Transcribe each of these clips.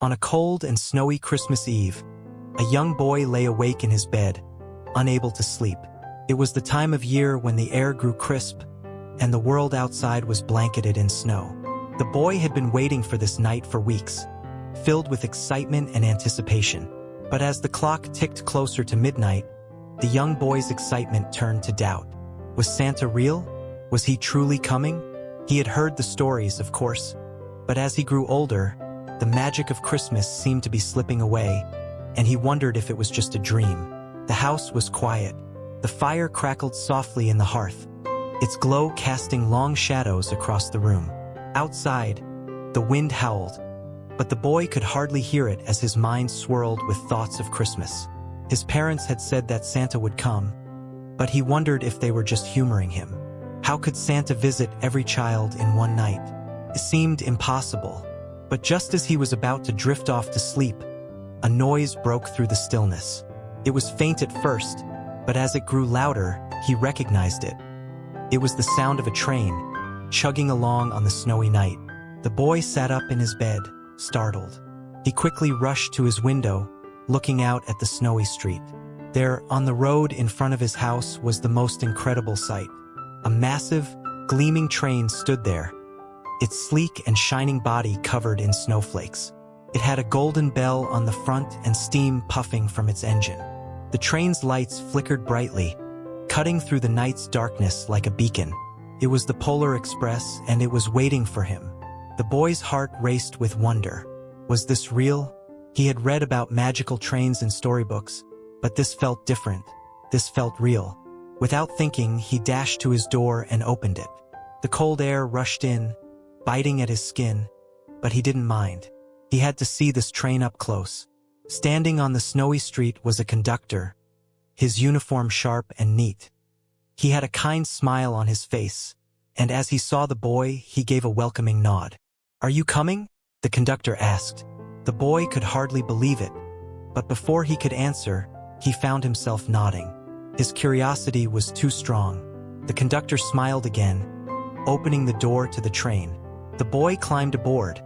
On a cold and snowy Christmas Eve, a young boy lay awake in his bed, unable to sleep. It was the time of year when the air grew crisp, and the world outside was blanketed in snow. The boy had been waiting for this night for weeks, filled with excitement and anticipation. But as the clock ticked closer to midnight, the young boy's excitement turned to doubt. Was Santa real? Was he truly coming? He had heard the stories, of course, but as he grew older, the magic of Christmas seemed to be slipping away, and he wondered if it was just a dream. The house was quiet. The fire crackled softly in the hearth, its glow casting long shadows across the room. Outside, the wind howled, but the boy could hardly hear it as his mind swirled with thoughts of Christmas. His parents had said that Santa would come, but he wondered if they were just humoring him. How could Santa visit every child in one night? It seemed impossible. But just as he was about to drift off to sleep, a noise broke through the stillness. It was faint at first, but as it grew louder, he recognized it. It was the sound of a train, chugging along on the snowy night. The boy sat up in his bed, startled. He quickly rushed to his window, looking out at the snowy street. There, on the road in front of his house, was the most incredible sight. A massive, gleaming train stood there, its sleek and shining body covered in snowflakes. It had a golden bell on the front and steam puffing from its engine. The train's lights flickered brightly, cutting through the night's darkness like a beacon. It was the Polar Express, and it was waiting for him. The boy's heart raced with wonder. Was this real? He had read about magical trains in storybooks, but this felt different. This felt real. Without thinking, he dashed to his door and opened it. The cold air rushed in, biting at his skin, but he didn't mind. He had to see this train up close. Standing on the snowy street was a conductor, his uniform sharp and neat. He had a kind smile on his face, and as he saw the boy, he gave a welcoming nod. "Are you coming?" the conductor asked. The boy could hardly believe it, but before he could answer, he found himself nodding. His curiosity was too strong. The conductor smiled again, opening the door to the train. The boy climbed aboard,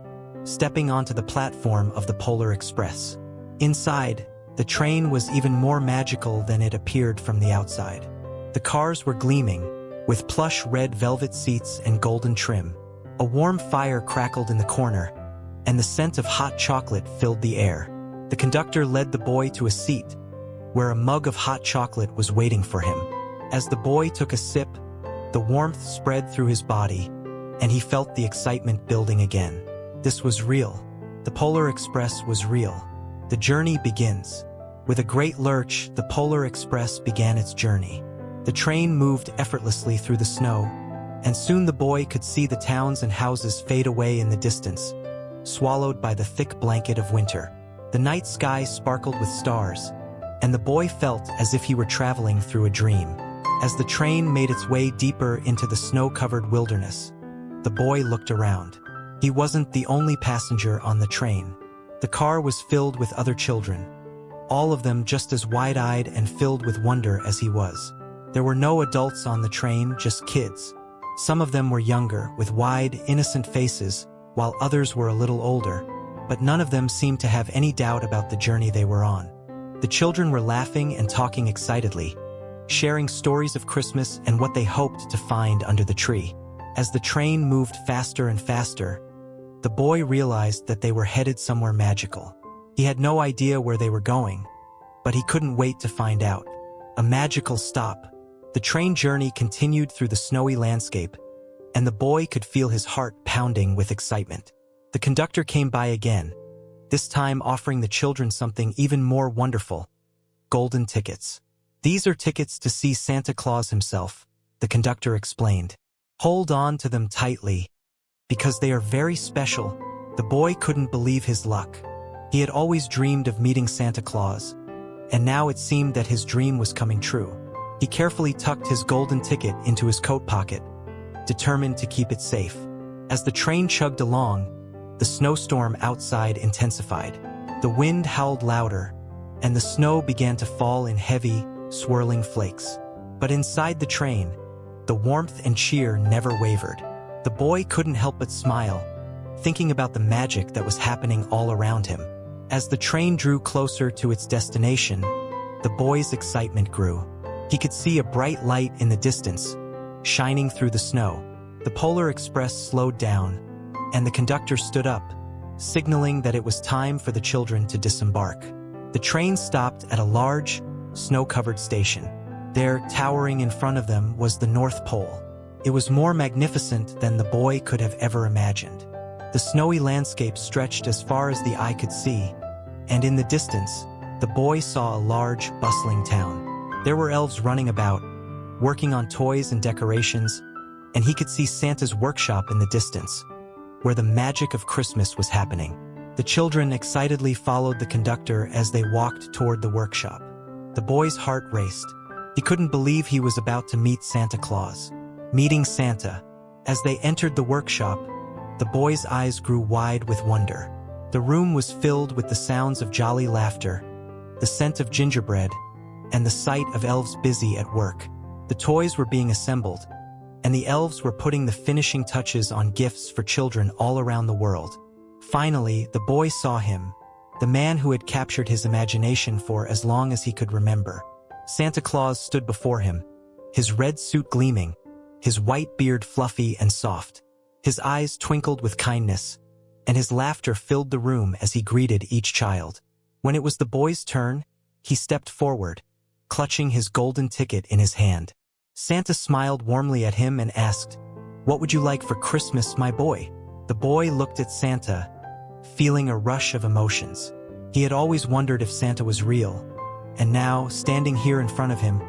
stepping onto the platform of the Polar Express. Inside, the train was even more magical than it appeared from the outside. The cars were gleaming, with plush red velvet seats and golden trim. A warm fire crackled in the corner, and the scent of hot chocolate filled the air. The conductor led the boy to a seat, where a mug of hot chocolate was waiting for him. As the boy took a sip, the warmth spread through his body, and he felt the excitement building again. This was real. The Polar Express was real. The journey begins. With a great lurch, the Polar Express began its journey. The train moved effortlessly through the snow, and soon the boy could see the towns and houses fade away in the distance, swallowed by the thick blanket of winter. The night sky sparkled with stars, and the boy felt as if he were traveling through a dream. As the train made its way deeper into the snow-covered wilderness, the boy looked around. He wasn't the only passenger on the train. The car was filled with other children, all of them just as wide-eyed and filled with wonder as he was. There were no adults on the train, just kids. Some of them were younger, with wide, innocent faces, while others were a little older, but none of them seemed to have any doubt about the journey they were on. The children were laughing and talking excitedly, sharing stories of Christmas and what they hoped to find under the tree. As the train moved faster and faster, the boy realized that they were headed somewhere magical. He had no idea where they were going, but he couldn't wait to find out. A magical stop. The train journey continued through the snowy landscape, and the boy could feel his heart pounding with excitement. The conductor came by again, this time offering the children something even more wonderful: golden tickets. "These are tickets to see Santa Claus himself," the conductor explained. "Hold on to them tightly, because they are very special." The boy couldn't believe his luck. He had always dreamed of meeting Santa Claus, and now it seemed that his dream was coming true. He carefully tucked his golden ticket into his coat pocket, determined to keep it safe. As the train chugged along, the snowstorm outside intensified. The wind howled louder, and the snow began to fall in heavy, swirling flakes. But inside the train, the warmth and cheer never wavered. The boy couldn't help but smile, thinking about the magic that was happening all around him. As the train drew closer to its destination, the boy's excitement grew. He could see a bright light in the distance, shining through the snow. The Polar Express slowed down, and the conductor stood up, signaling that it was time for the children to disembark. The train stopped at a large, snow-covered station. There, towering in front of them, was the North Pole. It was more magnificent than the boy could have ever imagined. The snowy landscape stretched as far as the eye could see, and in the distance, the boy saw a large, bustling town. There were elves running about, working on toys and decorations, and he could see Santa's workshop in the distance, where the magic of Christmas was happening. The children excitedly followed the conductor as they walked toward the workshop. The boy's heart raced. He couldn't believe he was about to meet Santa Claus. Meeting Santa. As they entered the workshop, the boy's eyes grew wide with wonder. The room was filled with the sounds of jolly laughter, the scent of gingerbread, and the sight of elves busy at work. The toys were being assembled, and the elves were putting the finishing touches on gifts for children all around the world. Finally, the boy saw him, the man who had captured his imagination for as long as he could remember. Santa Claus stood before him, his red suit gleaming, his white beard fluffy and soft. His eyes twinkled with kindness, and his laughter filled the room as he greeted each child. When it was the boy's turn, he stepped forward, clutching his golden ticket in his hand. Santa smiled warmly at him and asked, "What would you like for Christmas, my boy?" The boy looked at Santa, feeling a rush of emotions. He had always wondered if Santa was real, and now, standing here in front of him,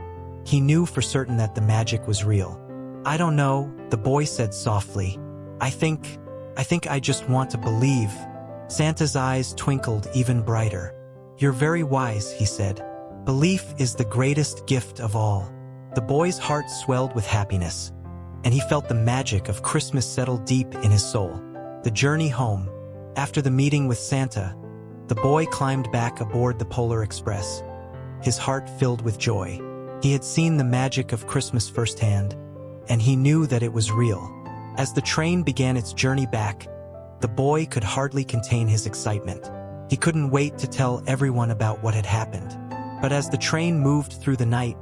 he knew for certain that the magic was real. "I don't know," the boy said softly. I think I just want to believe." Santa's eyes twinkled even brighter. "You're very wise," he said. "Belief is the greatest gift of all." The boy's heart swelled with happiness, and he felt the magic of Christmas settle deep in his soul. The journey home. After the meeting with Santa, the boy climbed back aboard the Polar Express, his heart filled with joy. He had seen the magic of Christmas firsthand, and he knew that it was real. As the train began its journey back, the boy could hardly contain his excitement. He couldn't wait to tell everyone about what had happened. But as the train moved through the night,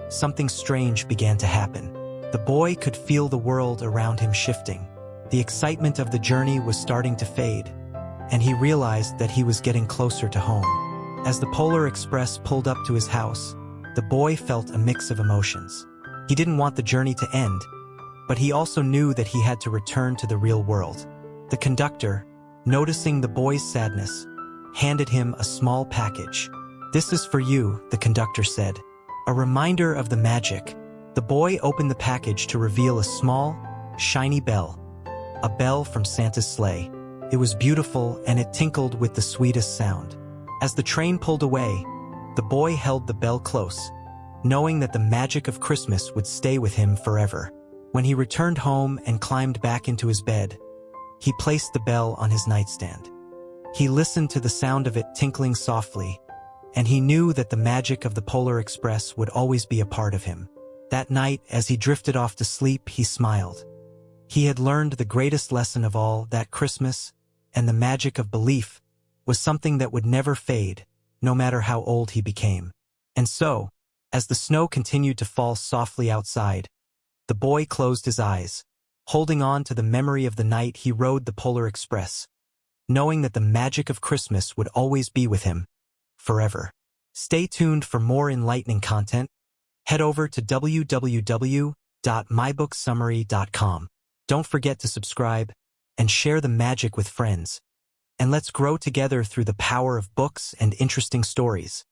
something strange began to happen. The boy could feel the world around him shifting. The excitement of the journey was starting to fade, and he realized that he was getting closer to home. As the Polar Express pulled up to his house, the boy felt a mix of emotions. He didn't want the journey to end, but he also knew that he had to return to the real world. The conductor, noticing the boy's sadness, handed him a small package. "This is for you," the conductor said. A reminder of the magic. The boy opened the package to reveal a small, shiny bell. A bell from Santa's sleigh. It was beautiful, and it tinkled with the sweetest sound. As the train pulled away, the boy held the bell close, knowing that the magic of Christmas would stay with him forever. When he returned home and climbed back into his bed, he placed the bell on his nightstand. He listened to the sound of it tinkling softly, and he knew that the magic of the Polar Express would always be a part of him. That night, as he drifted off to sleep, he smiled. He had learned the greatest lesson of all, that Christmas and the magic of belief was something that would never fade, no matter how old he became. And so, as the snow continued to fall softly outside, the boy closed his eyes. Holding on to the memory of the night he rode the Polar Express, knowing that the magic of Christmas would always be with him, forever. Stay tuned for more enlightening content. Head over to www.mybooksummary.com. Don't forget to subscribe and share the magic with friends. And let's grow together through the power of books and interesting stories.